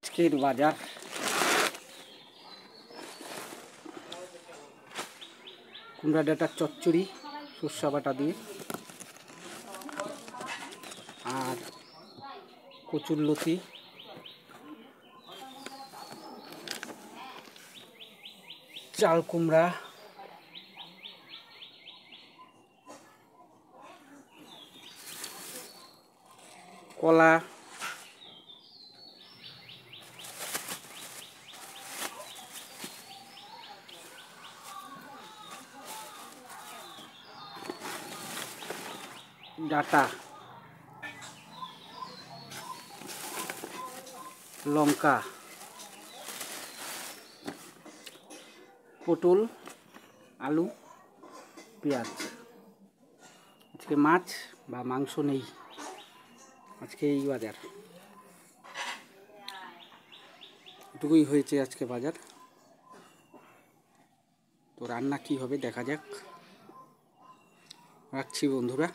আজকের বাজার কুমড়া ডাঁটার চচ্চড়ি সর্ষে বাটা দিয়ে আর কচুরলতি, চাল কুমড়া, কলা, ডাঁটা, লঙ্কা, পটল, আলু, পেঁয়াজ। আজকে মাছ বা মাংস নেই, আজকে এই বাজার। এটুকুই হয়েছে আজকে বাজার। তো রান্না কি হবে দেখা যাক। রাখছি বন্ধুরা।